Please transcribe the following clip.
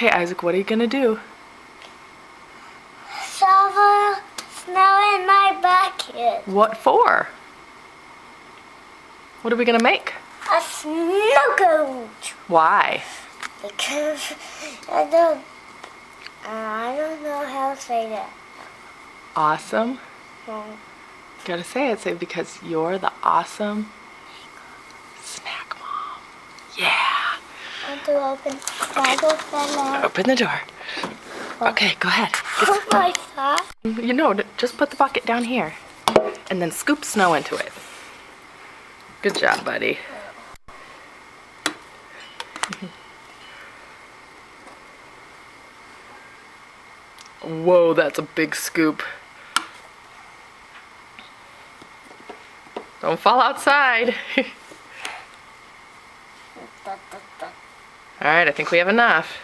Okay, Isaac, what are you gonna do? Shovel snow in my bucket. What for? What are we gonna make? A snow goat. Why? Because I don't know how to say that. Awesome? No. Gotta say it. Say because you're the awesome snack mom. Yeah. I want to open the Open the door. Okay, go ahead. Put my sock. You know, just put the bucket down here. And then scoop snow into it. Good job, buddy. Whoa, that's a big scoop. Don't fall outside. All right, I think we have enough.